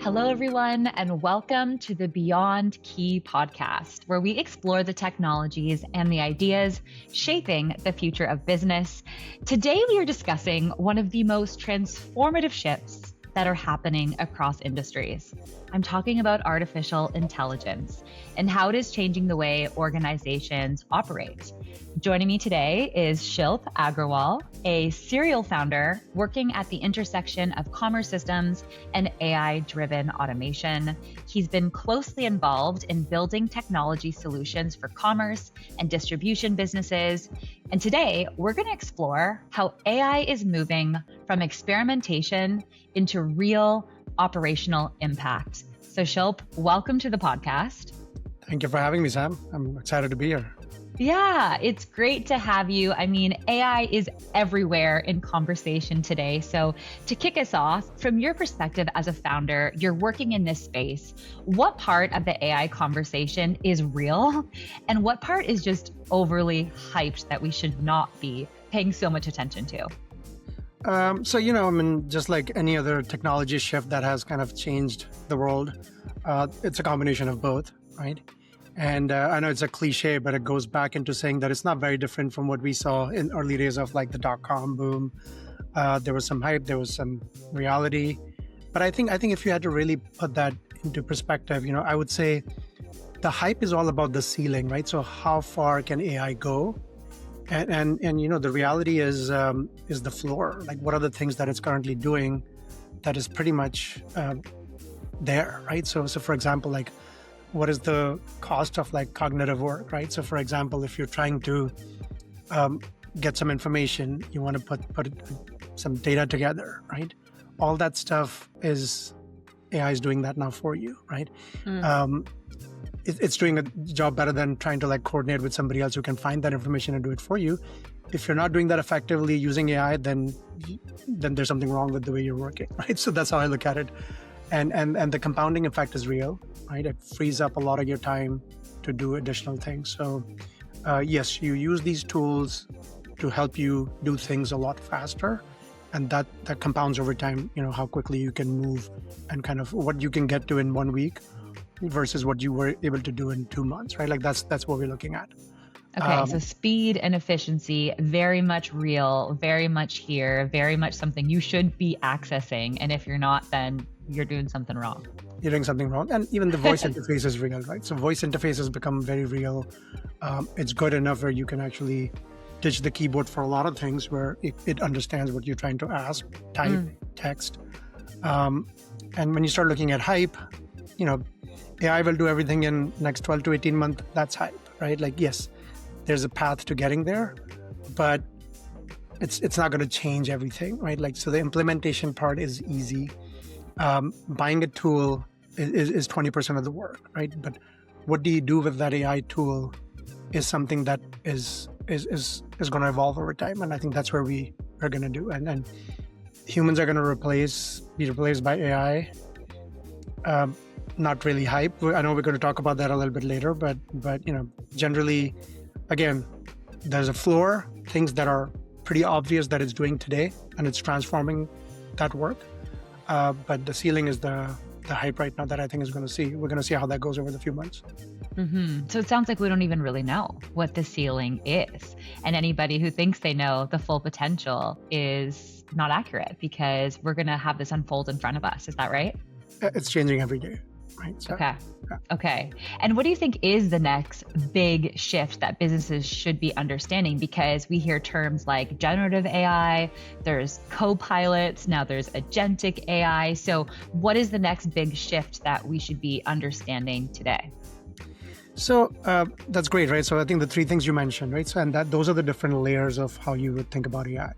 Hello, everyone, and welcome to the Beyond Key podcast, where we explore the technologies and the ideas shaping the future of business. Today, we are discussing one of the most transformative shifts that are happening across industries. I'm talking about artificial intelligence and how it is changing the way organizations operate. Joining me today is Shilp Agrawal, a serial founder working at the intersection of commerce systems and AI-driven automation. He's been closely involved in building technology solutions for commerce and distribution businesses. And today, we're going to explore how AI is moving from experimentation into real operational impact. So Shilp, welcome to the podcast. Thank you for having me, Sam. I'm excited to be here. Yeah, it's great to have you. I mean, AI is everywhere in conversation today. So to kick us off, from your perspective as a founder, you're working in this space. What part of the AI conversation is real? And what part is just overly hyped that we should not be paying so much attention to? Just like any other technology shift that has kind of changed the world, it's a combination of both, right? And I know it's a cliche, but it goes back into saying that it's not very different from what we saw in early days of like the dot-com boom. There was some hype, there was some reality. But I think if you had to really put that into perspective, I would say the hype is all about the ceiling, right? So how far can AI go? And the reality is the floor. Like, what are the things that it's currently doing that is pretty much there, right? So for example, like, what is the cost of like cognitive work, right? So for example, if you're trying to get some information, you want to put some data together, right? All that stuff AI is doing that now for you, right? It's doing a job better than trying to like coordinate with somebody else who can find that information and do it for you. If you're not doing that effectively using AI, then there's something wrong with the way you're working, right? So that's how I look at it. And the compounding effect is real, right? It frees up a lot of your time to do additional things. So yes, you use these tools to help you do things a lot faster. And that compounds over time, how quickly you can move and kind of what you can get to in 1 week versus what you were able to do in 2 months, right? Like that's what we're looking at. Okay, so speed and efficiency, very much real, very much here, very much something you should be accessing. And if you're not, then you're doing something wrong. You're doing something wrong. And even the voice interface is real, right? So voice interface has become very real. It's good enough where you can actually ditch the keyboard for a lot of things where it understands what you're trying to ask, type, text. And when you start looking at hype, AI will do everything in next 12 to 18 months. That's hype, right? Like, yes, there's a path to getting there, but it's not going to change everything, right? Like, so the implementation part is easy. Buying a tool is 20% of the work, right? But what do you do with that AI tool is something that is going to evolve over time. And I think that's where we are going to do. And humans are going to be replaced by AI. Not really hype. I know we're going to talk about that a little bit later, but generally, again, there's a floor, things that are pretty obvious that it's doing today, and it's transforming that work. But the ceiling is the hype right now that I think we're going to see how that goes over the few months. Mm-hmm. So it sounds like we don't even really know what the ceiling is. And anybody who thinks they know the full potential is not accurate because we're going to have this unfold in front of us. Is that right? It's changing every day. Right. So, okay. Yeah. Okay. And what do you think is the next big shift that businesses should be understanding? Because we hear terms like generative AI, there's co-pilots, now there's agentic AI. So what is the next big shift that we should be understanding today? So that's great, right? So I think the three things you mentioned, right? So those are the different layers of how you would think about AI.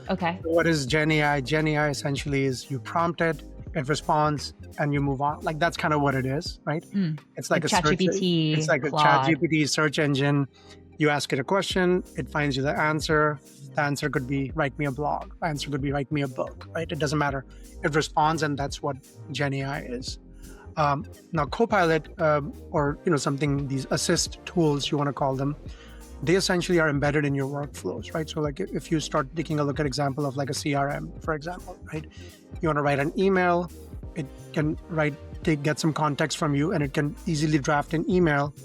Okay. So what is Gen AI? Gen AI essentially is you prompt it responds, and you move on. Like that's kind of what it is, right? It's like a ChatGPT. It's like a Claude. ChatGPT search engine. You ask it a question, it finds you the answer. The answer could be write me a blog. The answer could be write me a book, right? It doesn't matter. It responds, and that's what Gen AI is. Now, Copilot or something, these assist tools, you want to call them, they essentially are embedded in your workflows, right? So like if you start taking a look at example of like a CRM, for example, right? You want to write an email, it can get some context from you, and it can easily draft an email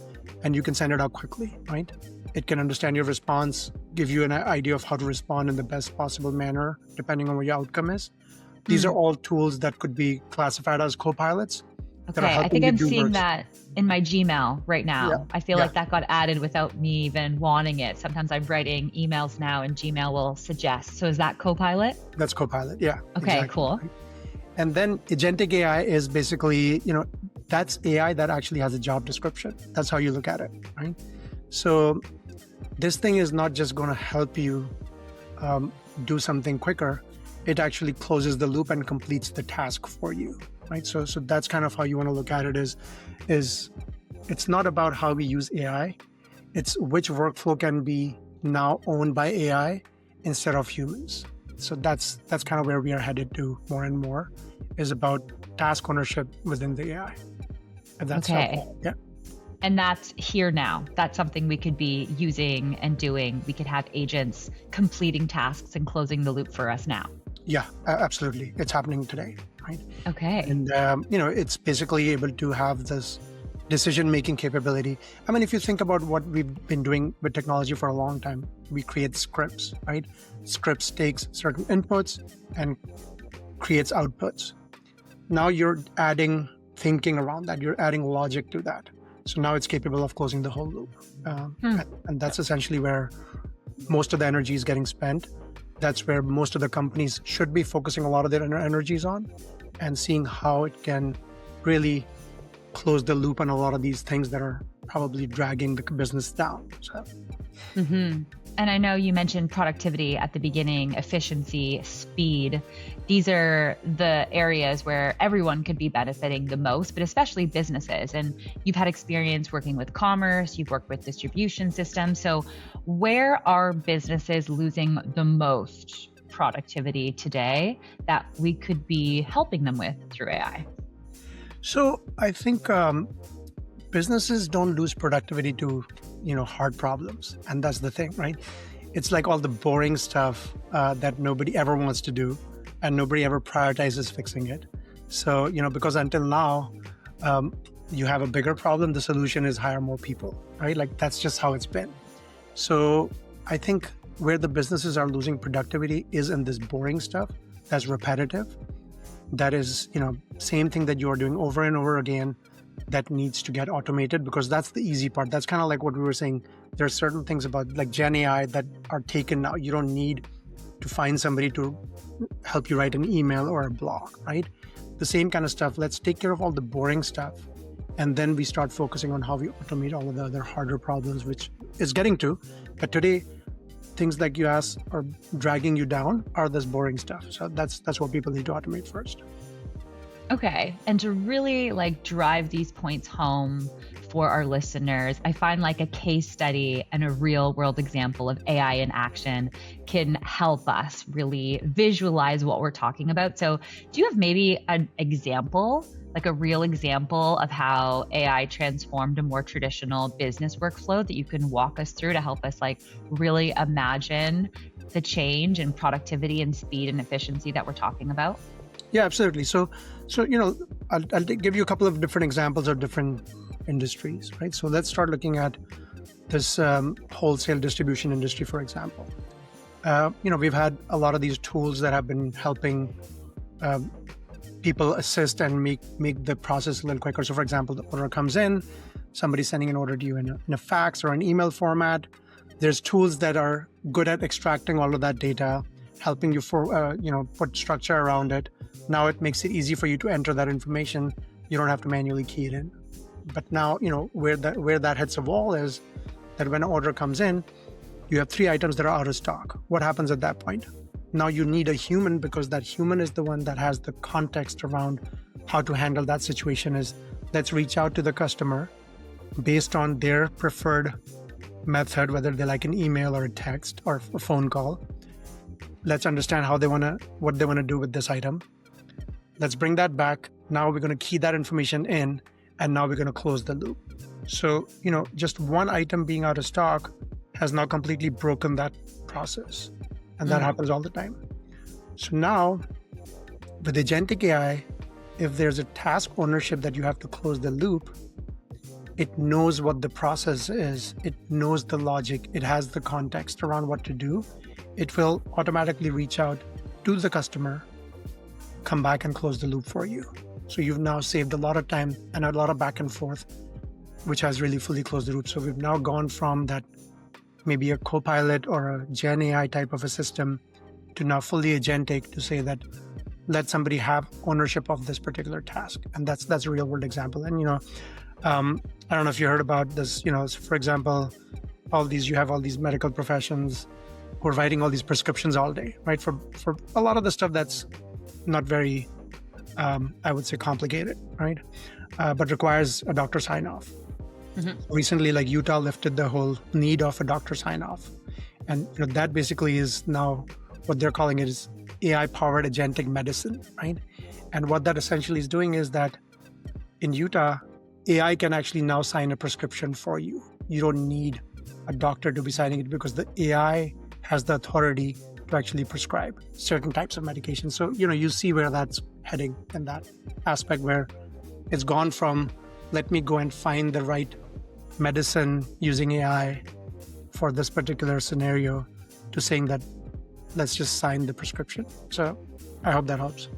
and you can send it out quickly, right? It can understand your response, give you an idea of how to respond in the best possible manner, depending on what your outcome is. These are all tools that could be classified as co-pilots. Okay, I think I'm seeing that in my Gmail right now. Yeah. I feel like that got added without me even wanting it. Sometimes I'm writing emails now and Gmail will suggest. So is that Copilot? That's Copilot, yeah. Okay, exactly. Cool. And then agentic AI is basically, that's AI that actually has a job description. That's how you look at it, right? So this thing is not just going to help you do something quicker. It actually closes the loop and completes the task for you. Right. So that's kind of how you want to look at it is it's not about how we use AI. It's which workflow can be now owned by AI instead of humans. So that's kind of where we are headed to more and more, is about task ownership within the AI. And that's okay. Yeah. And that's here now. That's something we could be using and doing. We could have agents completing tasks and closing the loop for us now. Yeah, absolutely. It's happening today. Right? Okay. And, it's basically able to have this decision-making capability. I mean, if you think about what we've been doing with technology for a long time, we create scripts, right? Scripts takes certain inputs and creates outputs. Now you're adding thinking around that. You're adding logic to that. So now it's capable of closing the whole loop. And that's essentially where most of the energy is getting spent. That's where most of the companies should be focusing a lot of their energies on, and seeing how it can really close the loop on a lot of these things that are probably dragging the business down. So. And I know you mentioned productivity at the beginning, efficiency, speed. These are the areas where everyone could be benefiting the most, but especially businesses. And you've had experience working with commerce, you've worked with distribution systems. So where are businesses losing the most productivity today that we could be helping them with through AI? So I think businesses don't lose productivity to hard problems, and that's the thing, right? It's like all the boring stuff that nobody ever wants to do, and nobody ever prioritizes fixing it. So because until now you have a bigger problem, the solution is hire more people, right? Like that's just how it's been. So I think where the businesses are losing productivity is in this boring stuff that's repetitive, that is same thing that you are doing over and over again, that needs to get automated, because that's the easy part. That's kind of like what we were saying. There are certain things about like Gen AI that are taken now. You don't need to find somebody to help you write an email or a blog, right? The same kind of stuff. Let's take care of all the boring stuff, and then we start focusing on how we automate all of the other harder problems, which is getting to. But today, things like you asked are dragging you down are this boring stuff. So that's what people need to automate first. Okay. And to really drive these points home for our listeners, I find a case study and a real world example of AI in action can help us really visualize what we're talking about. So do you have maybe an example, a real example of how AI transformed a more traditional business workflow that you can walk us through to help us really imagine the change in productivity and speed and efficiency that we're talking about? Yeah, absolutely. So I'll give you a couple of different examples of different industries, right? So let's start looking at this wholesale distribution industry, for example. We've had a lot of these tools that have been helping people assist and make the process a little quicker. So for example, the order comes in, somebody's sending an order to you in a fax or an email format. There's tools that are good at extracting all of that data, helping you put structure around it. Now it makes it easy for you to enter that information. You don't have to manually key it in. But now, where that hits a wall is that when an order comes in, you have 3 items that are out of stock. What happens at that point? Now you need a human, because that human is the one that has the context around how to handle that situation. Is let's reach out to the customer based on their preferred method, whether they like an email or a text or a phone call. Let's understand what they want to do with this item. Let's bring that back. Now we're going to key that information in, and now we're going to close the loop. So, just one item being out of stock has now completely broken that process. And that happens all the time. So now with agentic AI, if there's a task ownership that you have to close the loop, it knows what the process is. It knows the logic. It has the context around what to do. It will automatically reach out to the customer, come back and close the loop for you. So you've now saved a lot of time and a lot of back and forth, which has really fully closed the loop. So we've now gone from that maybe a co-pilot or a Gen AI type of a system to now fully agentic to say that let somebody have ownership of this particular task. And that's a real world example. And, I don't know if you heard about this, for example, you have all these medical professions who are writing all these prescriptions all day, right? For a lot of the stuff that's not very, I would say complicated, right? But requires a doctor sign off. Recently, like Utah lifted the whole need of a doctor sign off. And that basically is now what they're calling it is AI-powered agentic medicine, right? And what that essentially is doing is that in Utah, AI can actually now sign a prescription for you. You don't need a doctor to be signing it because the AI has the authority to actually prescribe certain types of medication. So, you see where that's heading in that aspect where it's gone from, let me go and find the right medicine using AI for this particular scenario to saying that let's just sign the prescription. So I hope that helps.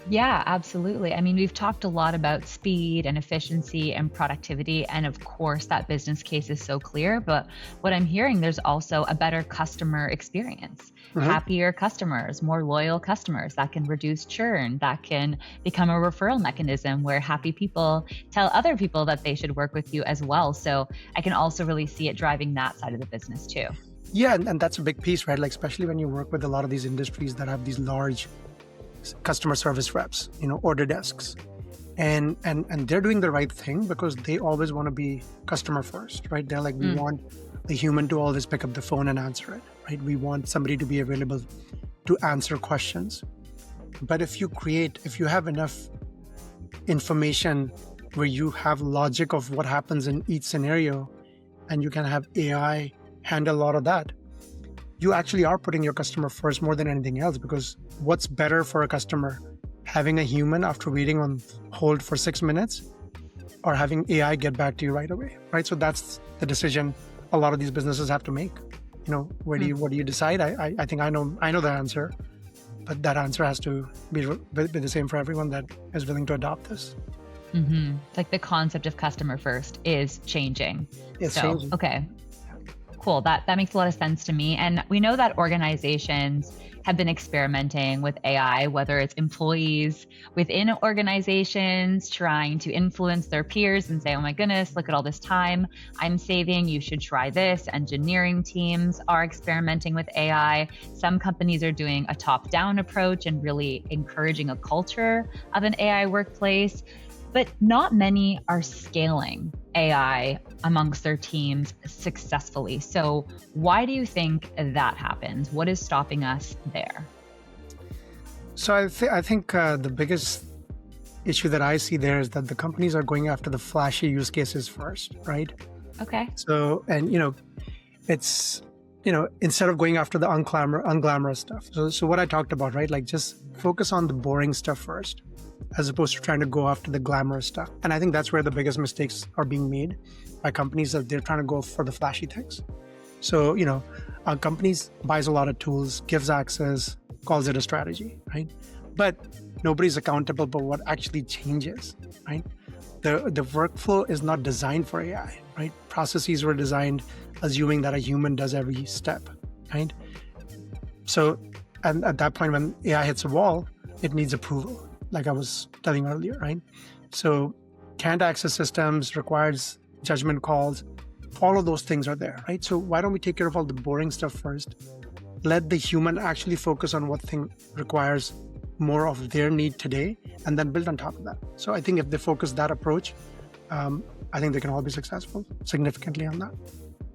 Yeah, absolutely. I mean, we've talked a lot about speed and efficiency and productivity. And of course, that business case is so clear. But what I'm hearing, there's also a better customer experience, happier customers, more loyal customers that can reduce churn, that can become a referral mechanism where happy people tell other people that they should work with you as well. So I can also really see it driving that side of the business too. Yeah, and that's a big piece, right? Like, especially when you work with a lot of these industries that have these large customer service reps, order desks, and they're doing the right thing because they always want to be customer first, right? They're like, we want the human to always pick up the phone and answer it, right? We want somebody to be available to answer questions. But if you have enough information where you have logic of what happens in each scenario, and you can have AI handle a lot of that, you actually are putting your customer first more than anything else, because what's better for a customer, having a human after waiting on hold for 6 minutes or having AI get back to you right away, right? So that's the decision a lot of these businesses have to make. What do you decide? I think I know the answer, but that answer has to be the same for everyone that is willing to adopt this. Like the concept of customer first is changing. It's changing. Okay. Cool. That makes a lot of sense to me. And we know that organizations have been experimenting with AI, whether it's employees within organizations trying to influence their peers and say, oh my goodness, look at all this time I'm saving. You should try this. Engineering teams are experimenting with AI. Some companies are doing a top-down approach and really encouraging a culture of an AI workplace. But not many are scaling AI amongst their teams successfully. So why do you think that happens? What is stopping us there? So I think the biggest issue that I see there is that the companies are going after the flashy use cases first, right? Okay. So, and it's, instead of going after the unglamorous stuff. So what I talked about, right? Like just focus on the boring stuff first, as opposed to trying to go after the glamorous stuff. And I think that's where the biggest mistakes are being made by companies, that they're trying to go for the flashy things. So, companies buys a lot of tools, gives access, calls it a strategy, right? But nobody's accountable for what actually changes, right? The workflow is not designed for AI, right? Processes were designed assuming that a human does every step, right? So, and at that point, when AI hits a wall, it needs approval, like I was telling earlier, right? So canned access systems requires judgment calls. All of those things are there, right? So why don't we take care of all the boring stuff first? Let the human actually focus on what thing requires more of their need today, and then build on top of that. So I think if they focus that approach, I think they can all be successful significantly on that.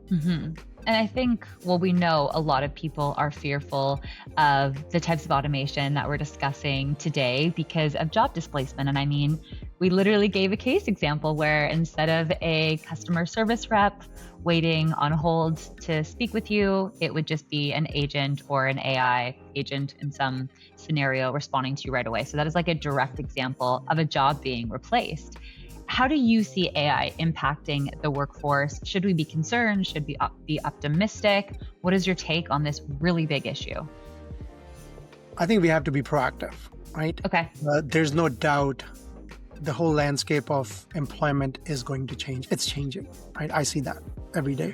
And I think, we know a lot of people are fearful of the types of automation that we're discussing today because of job displacement. And I mean, We literally gave a case example where instead of a customer service rep waiting on hold to speak with you, it would just be an agent or an AI agent in some scenario responding to you right away. So that is like a direct example of a job being replaced. How do you see AI impacting the workforce? Should we be concerned? Should we be optimistic? What is your take on this really big issue? I think we have to be proactive, right? Okay. There's no doubt the whole landscape of employment is going to change. It's changing, right? I see that every day.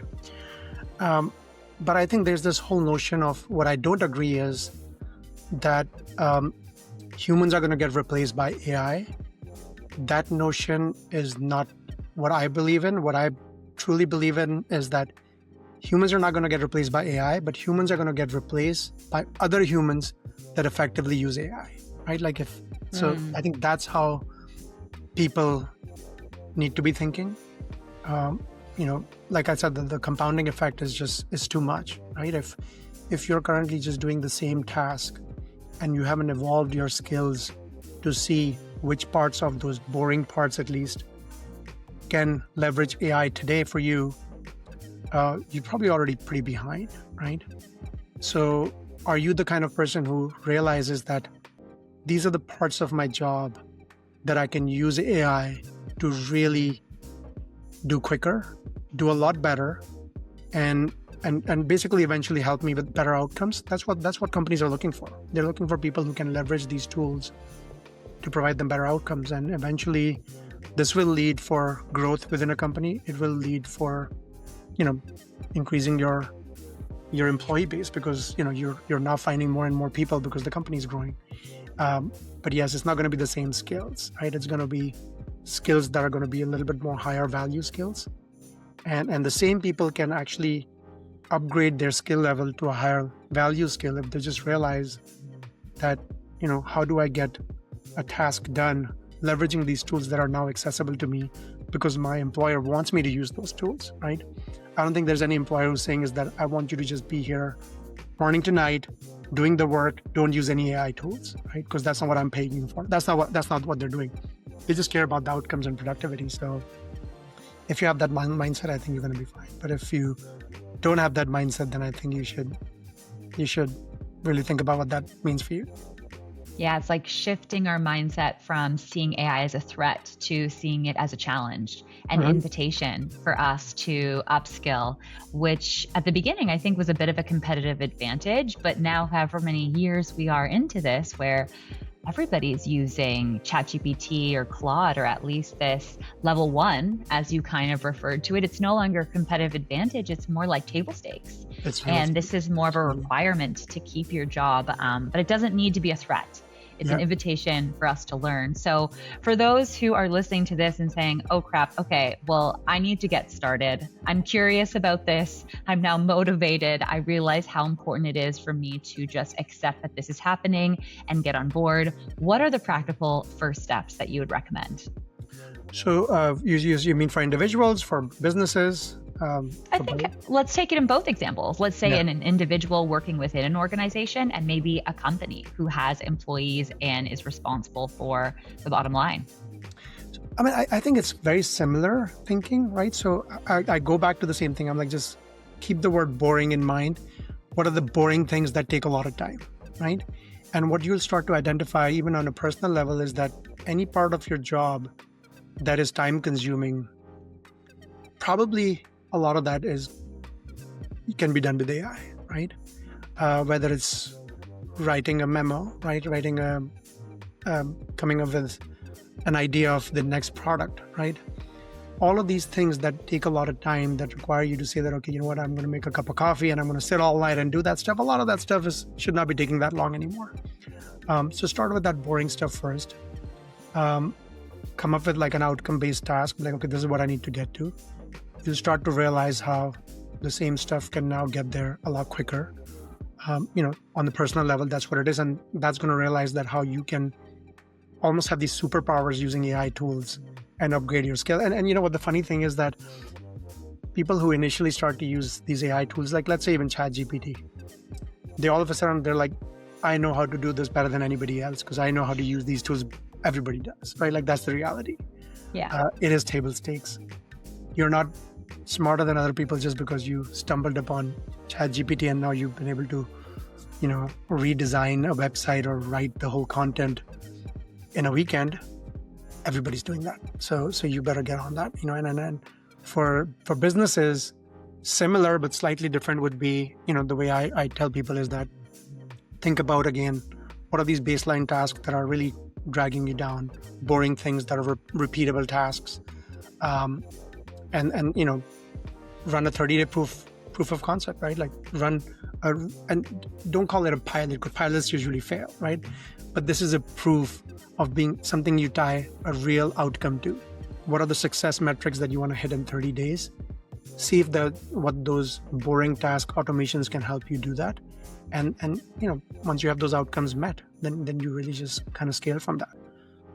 But I think there's this whole notion of what I don't agree is that humans are going to get replaced by AI. That notion is not what I believe in. What I truly believe in is that humans are not going to get replaced by AI, but humans are going to get replaced by other humans that effectively use AI, right? I think that's how people need to be thinking. Like I said, the compounding effect is too much, right? If you're currently just doing the same task and you haven't evolved your skills to see which parts of those boring parts at least can leverage AI today for you, you're probably already pretty behind, right? So are you the kind of person who realizes that these are the parts of my job that I can use AI to really do quicker, do a lot better, and basically eventually help me with better outcomes? That's what companies are looking for. They're looking for people who can leverage these tools to provide them better outcomes. And eventually this will lead for growth within a company. It will lead for, increasing your employee base because, you're now finding more and more people because the company is growing. But yes, it's not going to be the same skills, right? It's going to be skills that are going to be a little bit more higher value skills. And the same people can actually upgrade their skill level to a higher value skill if they just realize that, how do I get a task done leveraging these tools that are now accessible to me because my employer wants me to use those tools, right? I don't think there's any employer who's saying is that I want you to just be here morning to night doing the work, don't use any AI tools, right? Because that's not what I'm paying you for. That's not what they're doing. They just care about the outcomes and productivity. So if you have that mindset, I think you're going to be fine. But if you don't have that mindset, then I think you should really think about what that means for you. Yeah, it's like shifting our mindset from seeing AI as a threat to seeing it as a challenge, an invitation for us to upskill, which at the beginning I think was a bit of a competitive advantage. But now, however many years we are into this, where everybody's using ChatGPT or Claude, or at least this level 1, as you kind of referred to it, it's no longer a competitive advantage. It's more like table stakes. And this is more of a requirement to keep your job, but it doesn't need to be a threat. It's an invitation for us to learn. So for those who are listening to this and saying, oh crap, okay, well, I need to get started. I'm curious about this. I'm now motivated. I realize how important it is for me to just accept that this is happening and get on board. What are the practical first steps that you would recommend? So you mean for individuals, for businesses? I think let's take it in both examples. Let's say an individual working within an organization and maybe a company who has employees and is responsible for the bottom line. I mean, I think it's very similar thinking, right? So I go back to the same thing. I'm like, just keep the word boring in mind. What are the boring things that take a lot of time, right? And what you'll start to identify even on a personal level is that any part of your job that is time consuming, probably a lot of that can be done with AI, right? Whether it's writing a memo, right? Coming up with an idea of the next product, right? All of these things that take a lot of time that require you to say that, okay, you know what, I'm going to make a cup of coffee and I'm going to sit all night and do that stuff. A lot of that stuff should not be taking that long anymore. So start with that boring stuff first. Come up with like an outcome-based task, like, okay, this is what I need to get to. You'll start to realize how the same stuff can now get there a lot quicker. On the personal level, that's what it is. And that's going to realize that how you can almost have these superpowers using AI tools and upgrade your skill. And you know what the funny thing is that people who initially start to use these AI tools, like let's say even ChatGPT, they all of a sudden, they're like, I know how to do this better than anybody else because I know how to use these tools everybody does, right? Like that's the reality. Yeah. It is table stakes. You're not smarter than other people just because you stumbled upon ChatGPT and now you've been able to, redesign a website or write the whole content in a weekend. Everybody's doing that. So you better get on that, and for businesses, similar but slightly different would be, the way I tell people is that think about, again, what are these baseline tasks that are really dragging you down, boring things that are repeatable tasks, and run a 30-day proof of concept, right? Like and don't call it a pilot, because pilots usually fail, right? But this is a proof of being something you tie a real outcome to. What are the success metrics that you want to hit in 30 days? See if what those boring task automations can help you do that. And once you have those outcomes met, then you really just kind of scale from that.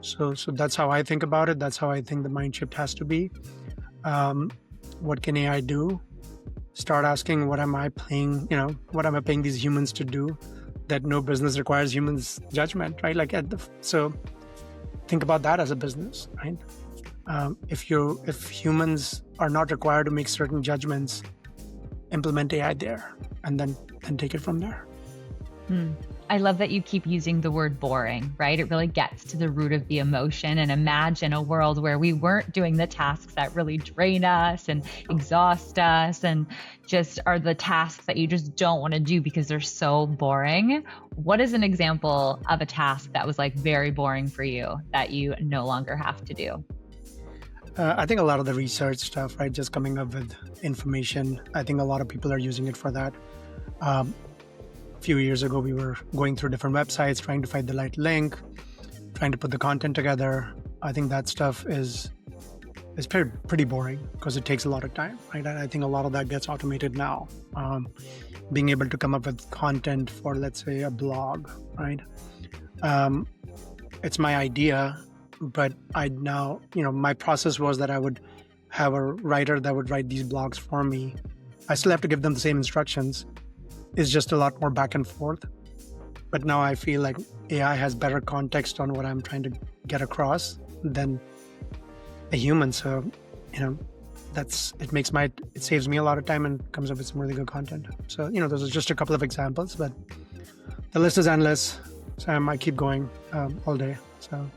So that's how I think about it. That's how I think the mind shift has to be. What can AI do? Start asking, what am I paying these humans to do that no business requires humans' judgment, right? So think about that as a business, right? If humans are not required to make certain judgments, implement AI there, and then take it from there. I love that you keep using the word boring, right? It really gets to the root of the emotion. And imagine a world where we weren't doing the tasks that really drain us and exhaust us and just are the tasks that you just don't want to do because they're so boring. What is an example of a task that was like very boring for you that you no longer have to do? I think a lot of the research stuff, right? Just coming up with information. I think a lot of people are using it for that. A few years ago, we were going through different websites, trying to find the right link, trying to put the content together. I think that stuff is pretty boring because it takes a lot of time, right? And I think a lot of that gets automated now. Being able to come up with content for, let's say, a blog, right? It's my idea, but my process was that I would have a writer that would write these blogs for me. I still have to give them the same instructions. It's just a lot more back and forth. But now I feel like AI has better context on what I'm trying to get across than a human. So, it saves me a lot of time and comes up with some really good content. So, those are just a couple of examples, but the list is endless. Sam, I keep going all day. So.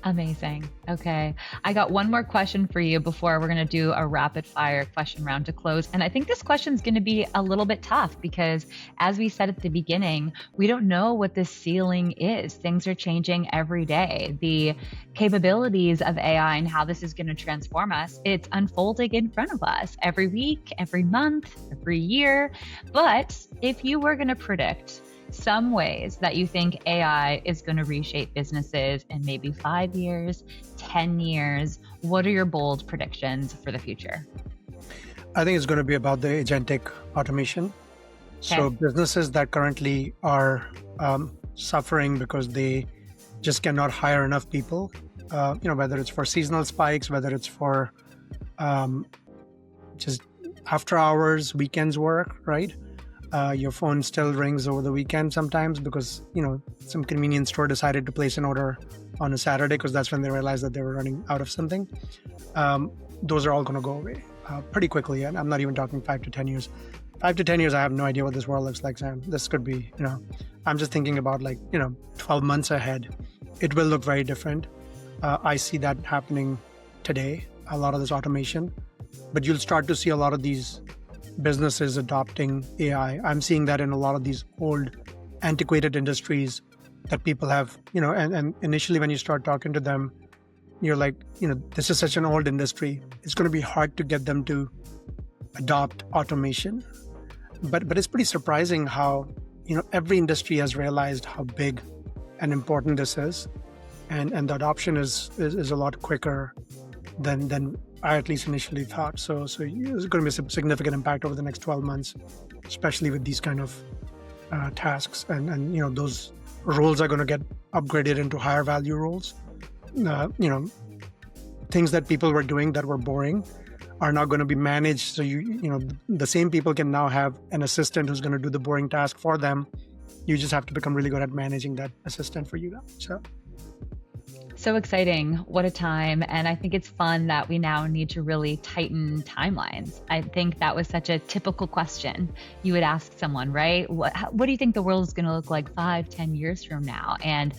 Amazing. Okay. I got one more question for you before we're going to do a rapid fire question round to close. And I think this question is going to be a little bit tough because as we said at the beginning, we don't know what the ceiling is. Things are changing every day. The capabilities of AI and how this is going to transform us, it's unfolding in front of us every week, every month, every year. But if you were going to predict some ways that you think AI is going to reshape businesses in maybe 5 years, 10 years, what are your bold predictions for the future? I think it's going to be about the agentic automation. Okay. So businesses that currently are suffering because they just cannot hire enough people, whether it's for seasonal spikes, whether it's for just after hours, weekends work, right? Your phone still rings over the weekend sometimes because, some convenience store decided to place an order on a Saturday because that's when they realized that they were running out of something. Those are all going to go away pretty quickly. And I'm not even talking 5 to 10 years. 5 to 10 years, I have no idea what this world looks like, Sam. This could be, I'm just thinking about 12 months ahead. It will look very different. I see that happening today, a lot of this automation. But you'll start to see a lot of these businesses adopting AI. I'm seeing that in a lot of these old, antiquated industries that people have, and initially when you start talking to them, you're like, this is such an old industry. It's going to be hard to get them to adopt automation. But it's pretty surprising how, every industry has realized how big and important this is. And the adoption is a lot quicker than I at least initially thought. So there's going to be a significant impact over the next 12 months, especially with these kind of tasks. And those roles are going to get upgraded into higher value roles. Things that people were doing that were boring are now going to be managed. So the same people can now have an assistant who's going to do the boring task for them. You just have to become really good at managing that assistant for you. So So exciting. What a time. And I think it's fun that we now need to really tighten timelines. I think that was such a typical question you would ask someone, right? What do you think the world is going to look like 5, 10 years from now? And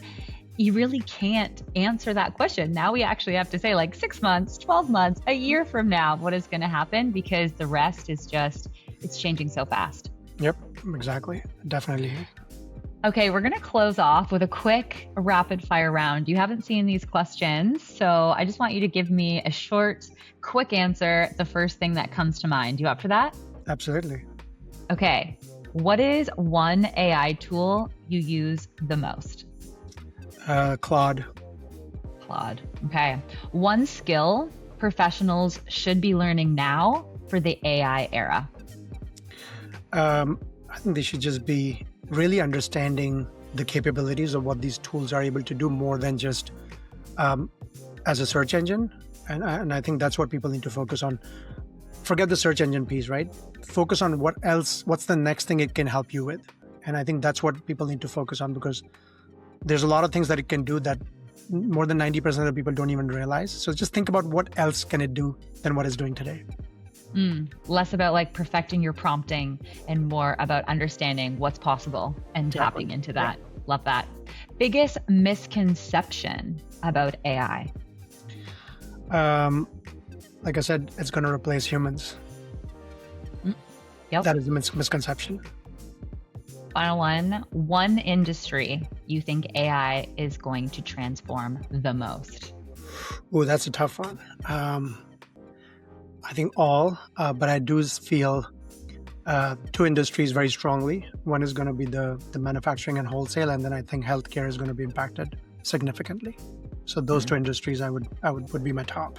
you really can't answer that question. Now we actually have to say like 6 months, 12 months, a year from now, what is going to happen? Because the rest is just, it's changing so fast. Yep, exactly. Definitely. Okay, we're going to close off with a quick rapid fire round. You haven't seen these questions, so I just want you to give me a short, quick answer, the first thing that comes to mind. You up for that? Absolutely. Okay. What is one AI tool you use the most? Claude. Claude. Okay. One skill professionals should be learning now for the AI era. I think they should just be really understanding the capabilities of what these tools are able to do more than just as a search engine. And I think that's what people need to focus on. Forget the search engine piece, right? Focus on what's the next thing it can help you with. And I think that's what people need to focus on, because there's a lot of things that it can do that more than 90% of the people don't even realize. So just think about what else can it do than what it's doing today. Less about like perfecting your prompting and more about understanding what's possible and tapping into that. Yeah. Love that. Biggest misconception about AI? Like I said, it's going to replace humans. Yep. That is a misconception. Final one industry you think AI is going to transform the most? Oh, that's a tough one. I think all, but I do feel two industries very strongly. One is going to be the manufacturing and wholesale, and then I think healthcare is going to be impacted significantly. So those two industries would be my top.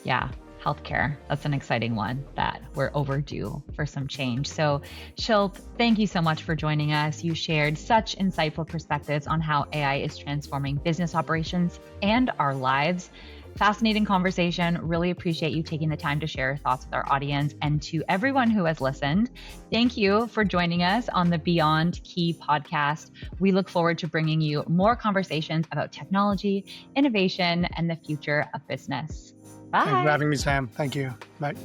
Yeah. Healthcare. That's an exciting one that we're overdue for some change. So Shilp, thank you so much for joining us. You shared such insightful perspectives on how AI is transforming business operations and our lives. Fascinating conversation. Really appreciate you taking the time to share your thoughts with our audience. And to everyone who has listened, thank you for joining us on the Beyond Key podcast. We look forward to bringing you more conversations about technology, innovation, and the future of business. Bye. Thanks for having me, Sam. Thank you. Bye.